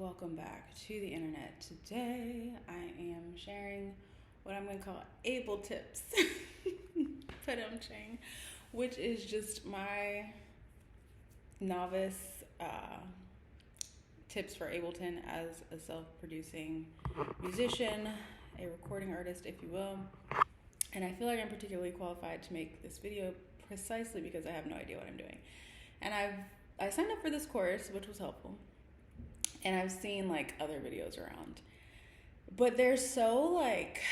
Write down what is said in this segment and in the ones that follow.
welcome back to the internet. Today I am sharing what I'm going to call Able tips, which is just my novice tips for Ableton as a self-producing musician, a recording artist, if you will. And I feel like I'm particularly qualified to make this video precisely because I have no idea what I'm doing. And I signed up for this course, which was helpful. And I've seen like other videos around. But they're so like,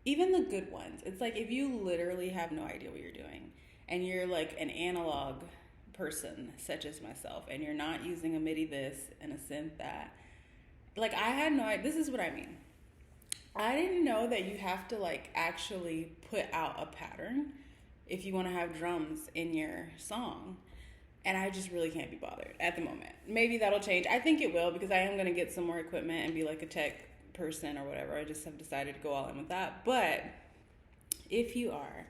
even the good ones, it's like if you literally have no idea what you're doing and you're like an analog person such as myself and you're not using a MIDI this and a synth that, like I had no idea. This is what I mean. I didn't know that you have to like actually put out a pattern if you want to have drums in your song. And I just really can't be bothered at the moment. Maybe that'll change. I think it will because I am going to get some more equipment and be like a tech person or whatever. I just have decided to go all in with that. But if you are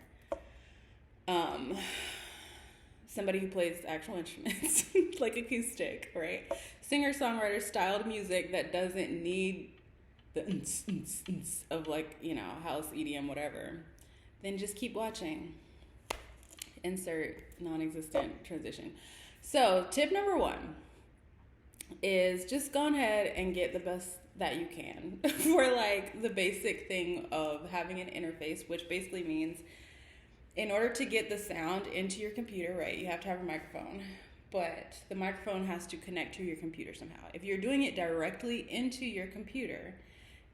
somebody who plays actual instruments, like acoustic, right? Singer-songwriter styled music that doesn't need the of like, you know, house, EDM, whatever, then just keep watching. Insert non-existent transition. So tip number one is just go ahead and get the best that you can for like the basic thing of having an interface, which basically means in order to get the sound into your computer, right, you have to have a microphone, but the microphone has to connect to your computer somehow. If you're doing it directly into your computer,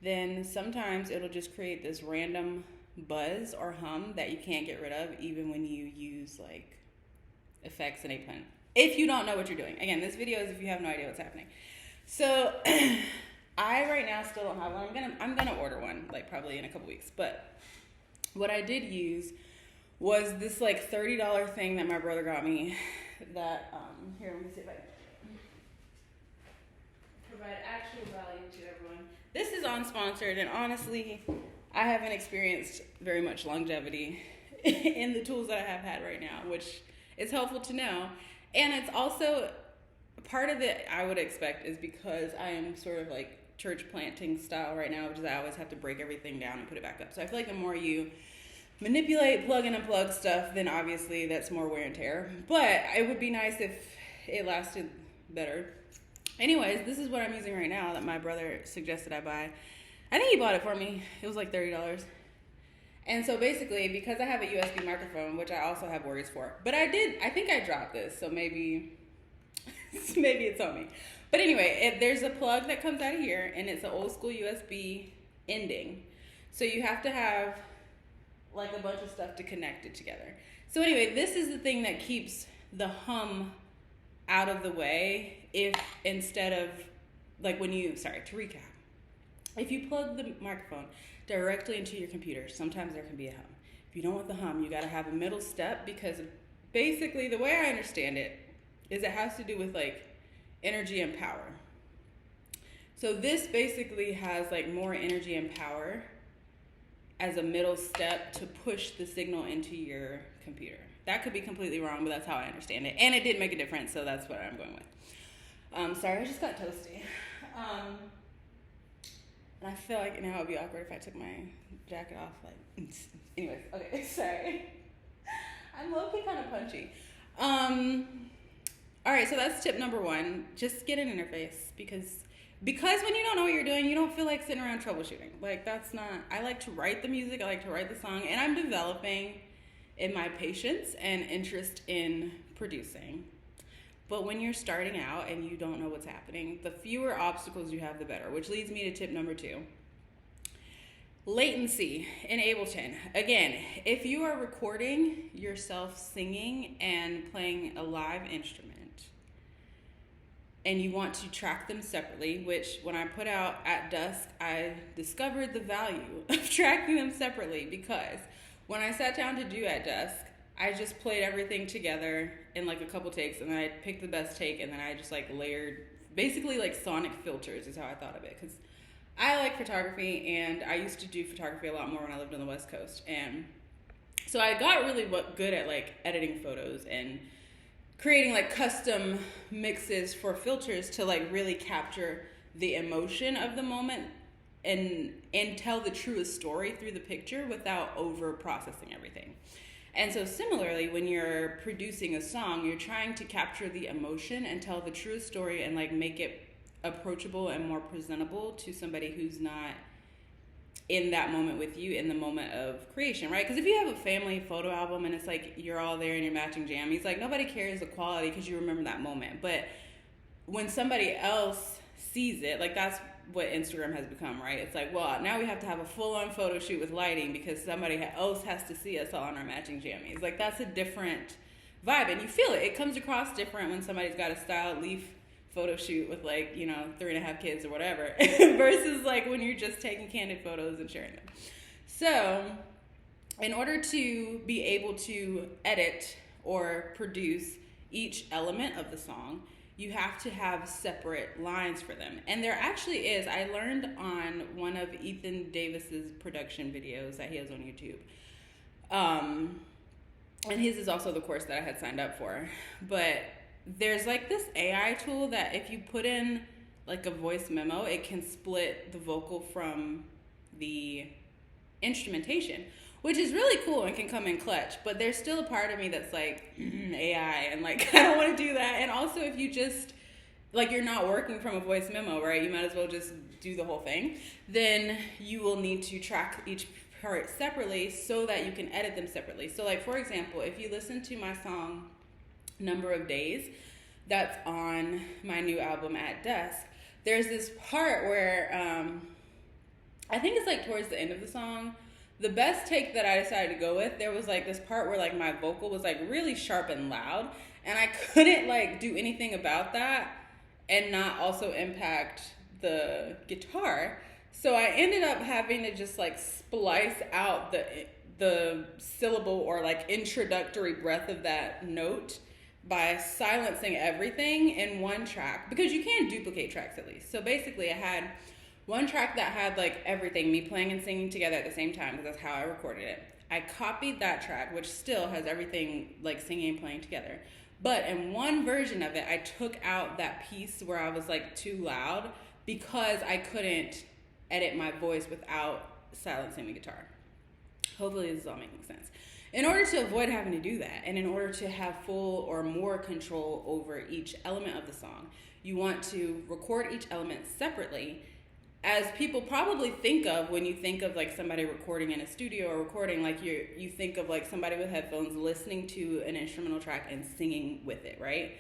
then sometimes it'll just create this random buzz or hum that you can't get rid of even when you use like effects in Ableton. If you don't know what you're doing. Again, this video is if you have no idea what's happening. So I right now still don't have one. I'm gonna order one like probably in a couple weeks. But what I did use was this like $30 thing that my brother got me that here, let me see if I can provide actual value to everyone. This is unsponsored, and honestly I haven't experienced very much longevity in the tools that I have had right now, which is helpful to know. And it's also part of it I would expect is because I am sort of like church planting style right now, which is I always have to break everything down and put it back up. So I feel like the more you manipulate, plug and unplug stuff, then obviously that's more wear and tear. But it would be nice if it lasted better. Anyways, this is what I'm using right now that my brother suggested I buy. I think he bought it for me. It was like $30. And so basically, because I have a USB microphone, which I also have worries for, but I think I dropped this, so maybe it's on me. But anyway, there's a plug that comes out of here, and it's an old school USB ending. So you have to have like a bunch of stuff to connect it together. So anyway, this is the thing that keeps the hum out of the way if instead of like when you, sorry, to recap. If you plug the microphone directly into your computer, sometimes there can be a hum. If you don't want the hum, you got to have a middle step because basically the way I understand it is it has to do with like energy and power. So this basically has like more energy and power as a middle step to push the signal into your computer. That could be completely wrong, but that's how I understand it. And it did make a difference, so that's what I'm going with. Sorry, I just got toasty. And I feel like now it would be awkward if I took my jacket off. Like, anyways, okay, sorry. I'm low-key kind of punchy. All right, so that's tip number one. Just get an interface because when you don't know what you're doing, you don't feel like sitting around troubleshooting. Like, that's not, I like to write the music, I like to write the song, and I'm developing in my patience and interest in producing. But when you're starting out and you don't know what's happening, the fewer obstacles you have, the better, which leads me to tip number two. Latency in Ableton. Again, if you are recording yourself singing and playing a live instrument and you want to track them separately, which when I put out At Dusk, I discovered the value of tracking them separately because when I sat down to do At Dusk, I just played everything together in like a couple takes and then I picked the best take and then I just like layered, basically like sonic filters is how I thought of it. Because I like photography and I used to do photography a lot more when I lived on the West Coast. And so I got really good at like editing photos and creating like custom mixes for filters to like really capture the emotion of the moment and tell the truest story through the picture without over processing everything. And so similarly, when you're producing a song, you're trying to capture the emotion and tell the truest story and like make it approachable and more presentable to somebody who's not in that moment with you in the moment of creation, right? Because if you have a family photo album and it's like you're all there in your matching jammies, like nobody cares the quality because you remember that moment. But when somebody else sees it, like that's what Instagram has become, right? It's like, well, now we have to have a full-on photo shoot with lighting because somebody else has to see us all in our matching jammies. Like that's a different vibe, and you feel it. It comes across different when somebody's got a styled leaf photo shoot with like, 3.5 kids or whatever versus like when you're just taking candid photos and sharing them. So in order to be able to edit or produce each element of the song, you have to have separate lines for them. And there actually is. I learned on one of Ethan Davis's production videos that he has on YouTube. And his is also the course that I had signed up for. But there's like this AI tool that if you put in like a voice memo, it can split the vocal from the instrumentation, which is really cool and can come in clutch. But there's still a part of me that's like, AI, and like I don't want to do that. And also if you just, like you're not working from a voice memo, right? You might as well just do the whole thing. Then you will need to track each part separately so that you can edit them separately. So like, for example, if you listen to my song, Number of Days, that's on my new album At Dusk, there's this part where I think it's like towards the end of the song. The best take that I decided to go with, there was like this part where like my vocal was like really sharp and loud, and I couldn't like do anything about that and not also impact the guitar. So I ended up having to just like splice out the syllable or like introductory breath of that note by silencing everything in one track, because you can duplicate tracks at least. So basically I had one track that had like everything, me playing and singing together at the same time, because that's how I recorded it. I copied that track, which still has everything like singing and playing together. But in one version of it, I took out that piece where I was like too loud because I couldn't edit my voice without silencing the guitar. Hopefully this is all making sense. In order to avoid having to do that, and in order to have full or more control over each element of the song, you want to record each element separately, as people probably think of when you think of like somebody recording in a studio or recording, like you think of like somebody with headphones listening to an instrumental track and singing with it, right?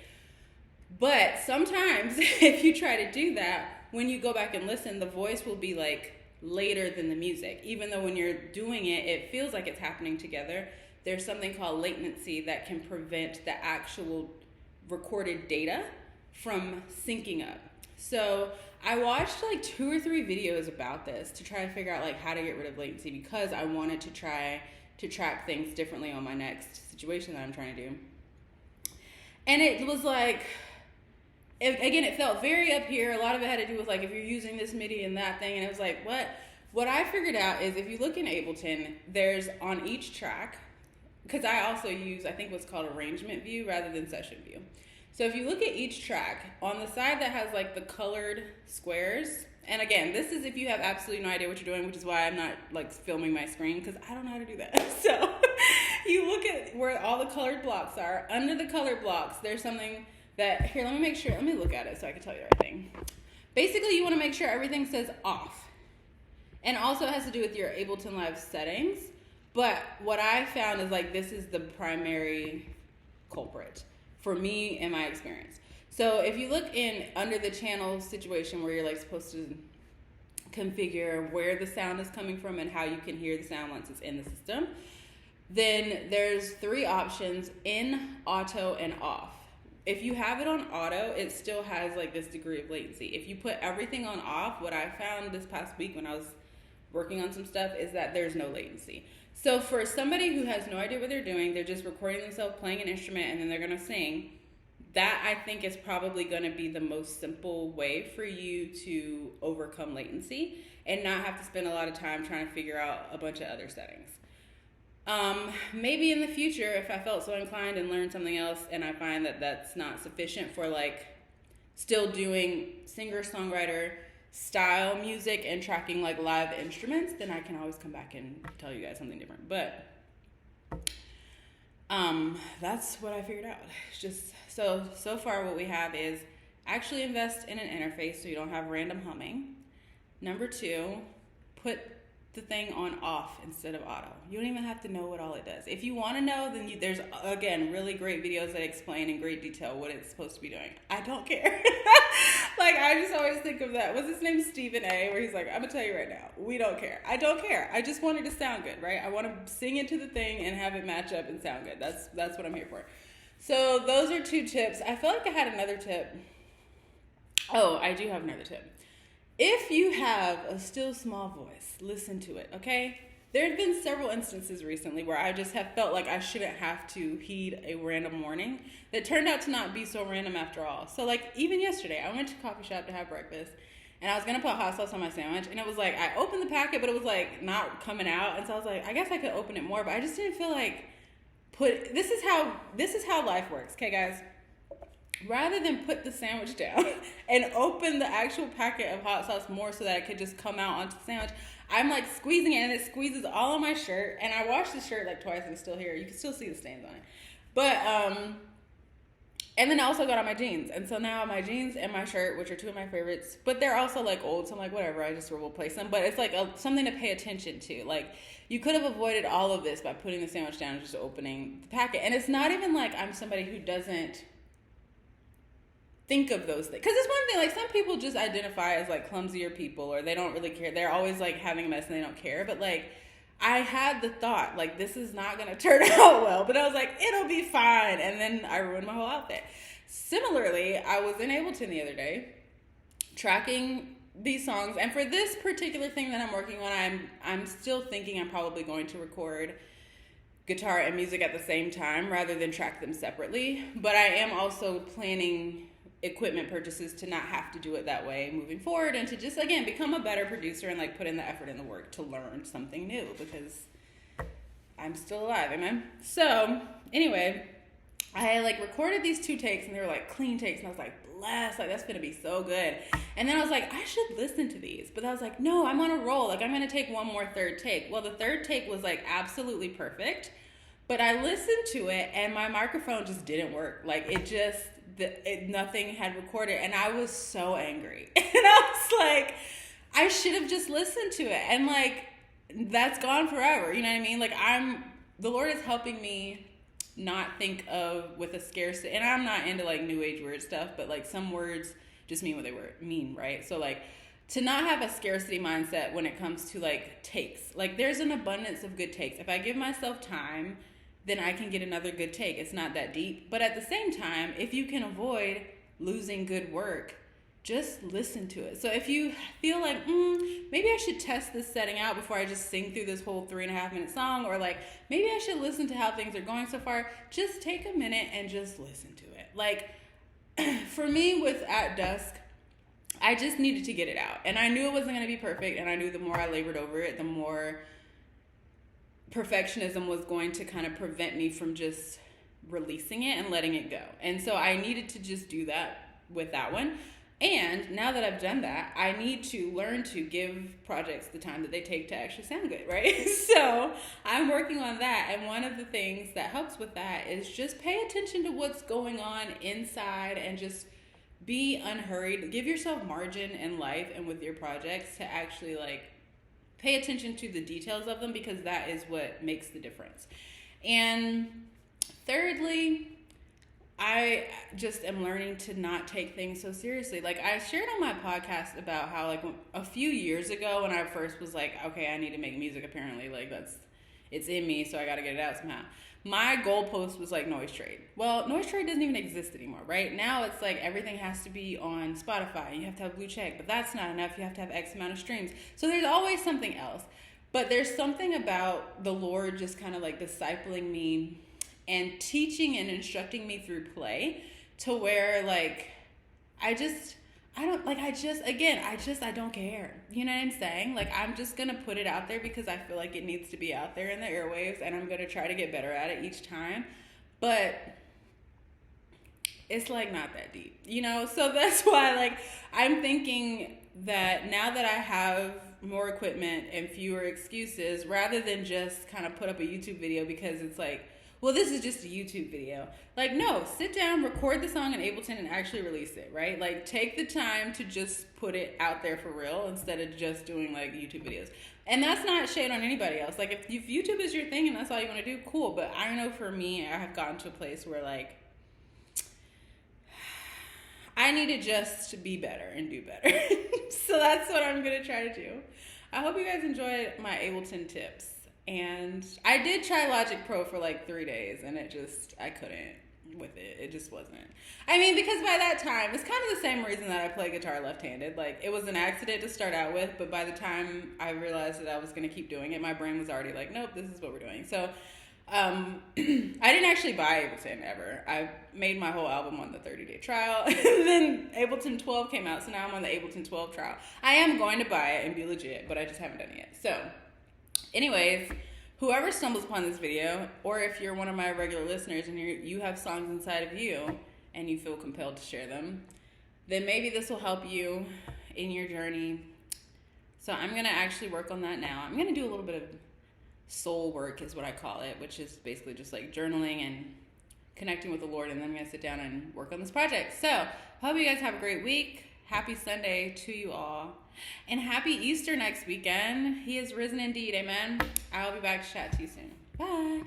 But sometimes if you try to do that, when you go back and listen, the voice will be like later than the music. Even though when you're doing it, it feels like it's happening together. There's something called latency that can prevent the actual recorded data from syncing up. So I watched like 2 or 3 videos about this to try to figure out like how to get rid of latency, because I wanted to try to track things differently on my next situation that I'm trying to do. And it was like, it felt very up here. A lot of it had to do with like if you're using this MIDI and that thing, and it was like, what I figured out is if you look in Ableton, there's on each track, because I also use, I think what's called arrangement view rather than session view. So if you look at each track, on the side that has like the colored squares, and again, this is if you have absolutely no idea what you're doing, which is why I'm not like filming my screen, because I don't know how to do that. So you look at where all the colored blocks are. Under the colored blocks, there's something that, here, let me look at it so I can tell you the right thing. Basically, you want to make sure everything says off. And also it has to do with your Ableton Live settings. But what I found is like this is the primary culprit for me in my experience. So if you look in under the channel situation where you're like supposed to configure where the sound is coming from and how you can hear the sound once it's in the system, then there's 3 options: in, auto, and off. If you have it on auto, it still has like this degree of latency. If you put everything on off, what I found this past week when I was working on some stuff is that there's no latency. So for somebody who has no idea what they're doing, they're just recording themselves playing an instrument and then they're going to sing, that I think is probably going to be the most simple way for you to overcome latency and not have to spend a lot of time trying to figure out a bunch of other settings. Maybe in the future, if I felt so inclined and learned something else, and I find that that's not sufficient for like still doing singer-songwriter style music and tracking like live instruments, then I can always come back and tell you guys something different. But that's what I figured out. It's just so far what we have is actually invest in an interface so you don't have random humming. Number 2, put the thing on off instead of auto. You don't even have to know what all it does. If you want to know, then there's, again, really great videos that explain in great detail what it's supposed to be doing. I don't care. Like, I just always think of that. What's his name? Stephen A. Where he's like, I'm going to tell you right now, we don't care. I don't care. I just want it to sound good, right? I want to sing into the thing and have it match up and sound good. That's what I'm here for. So those are 2 tips. I feel like I had another tip. Oh, I do have another tip. If you have a still small voice, listen to it, okay? There have been several instances recently where I just have felt like I shouldn't have to heed a random warning that turned out to not be so random after all. So like even yesterday, I went to a coffee shop to have breakfast and I was gonna put hot sauce on my sandwich and it was like, I opened the packet, but it was like not coming out. And so I was like, I guess I could open it more, but I just didn't feel like this is how life works, okay guys? Rather than put the sandwich down and open the actual packet of hot sauce more so that it could just come out onto the sandwich, I'm like squeezing it and it squeezes all on my shirt. And I washed the shirt like twice and it's still here. You can still see the stains on it. But, and then I also got on my jeans. And so now my jeans and my shirt, which are 2 of my favorites, but they're also like old. So I'm like, whatever, I just will replace them. But it's like something to pay attention to. Like you could have avoided all of this by putting the sandwich down and just opening the packet. And it's not even like I'm somebody who doesn't think of those things. Because it's one thing, like some people just identify as like clumsier people or they don't really care. They're always like having a mess and they don't care. But like I had the thought like this is not going to turn out well. But I was like it'll be fine. And then I ruined my whole outfit. Similarly, I was in Ableton the other day tracking these songs. And for this particular thing that I'm working on, I'm still thinking I'm probably going to record guitar and music at the same time rather than track them separately. But I am also planning equipment purchases to not have to do it that way moving forward and to just again become a better producer and like put in the effort and the work to learn something new because I'm still alive, amen. So anyway, I like recorded these 2 takes and they were like clean takes and I was like blessed, like that's gonna be so good. And then I was like I should listen to these, but I was like no, I'm on a roll, like I'm gonna take one more 3rd take. Well, the 3rd take was like absolutely perfect, but I listened to it and my microphone just didn't work. Like nothing had recorded and I was so angry. And I was like, I should have just listened to it. And like, that's gone forever. You know what I mean? Like the Lord is helping me not think of with a scarcity. And I'm not into like new age word stuff, but like some words just mean what they mean, right? So like to not have a scarcity mindset when it comes to like takes. Like there's an abundance of good takes. If I give myself time, then I can get another good take. It's not that deep. But at the same time, if you can avoid losing good work, just listen to it. So if you feel like, maybe I should test this setting out before I just sing through this whole 3.5 minute song, or like, maybe I should listen to how things are going so far, just take a minute and just listen to it. Like, for me with At Dusk, I just needed to get it out. And I knew it wasn't going to be perfect, and I knew the more I labored over it, the more perfectionism was going to kind of prevent me from just releasing it and letting it go. And so I needed to just do that with that one. And now that I've done that, I need to learn to give projects the time that they take to actually sound good, right? So I'm working on that. And one of the things that helps with that is just pay attention to what's going on inside and just be unhurried. Give yourself margin in life and with your projects to actually like pay attention to the details of them, because that is what makes the difference. And thirdly, I just am learning to not take things so seriously. Like I shared on my podcast about how like a few years ago when I first was like, okay, I need to make music apparently. Like it's in me, so I got to get it out somehow. My goalpost was like Noise Trade. Well, Noise Trade doesn't even exist anymore, right? Now it's like everything has to be on Spotify. You have to have blue check, but that's not enough. You have to have X amount of streams. So there's always something else. But there's something about the Lord just kind of like discipling me and teaching and instructing me through play to where like I don't like, I don't care. You know what I'm saying? Like, I'm just going to put it out there because I feel like it needs to be out there in the airwaves, and I'm going to try to get better at it each time. But it's like not that deep, you know? So that's why, like, I'm thinking that now that I have more equipment and fewer excuses, rather than just kind of put up a YouTube video because it's like, well, this is just a YouTube video. Like, no, sit down, record the song in Ableton and actually release it, right? Like, take the time to just put it out there for real instead of just doing, like, YouTube videos. And that's not shade on anybody else. Like, if YouTube is your thing and that's all you want to do, cool. But I know for me, I have gotten to a place where, like, I need to just be better and do better. So that's what I'm going to try to do. I hope you guys enjoyed my Ableton tips. And I did try Logic Pro for like 3 days, and I couldn't with it. It just wasn't. I mean, because by that time, it's kind of the same reason that I play guitar left-handed. Like, it was an accident to start out with, but by the time I realized that I was going to keep doing it, my brain was already like, nope, this is what we're doing. So I didn't actually buy Ableton ever. I made my whole album on the 30-day trial, and then Ableton 12 came out, so now I'm on the Ableton 12 trial. I am going to buy it and be legit, but I just haven't done it yet. So anyways, whoever stumbles upon this video, or if you're one of my regular listeners and you have songs inside of you and you feel compelled to share them, then maybe this will help you in your journey. So I'm going to actually work on that now. I'm going to do a little bit of soul work is what I call it, which is basically just like journaling and connecting with the Lord, and then I'm going to sit down and work on this project. So hope you guys have a great week. Happy Sunday to you all. And happy Easter next weekend. He is risen indeed. Amen. I'll be back to chat to you soon. Bye.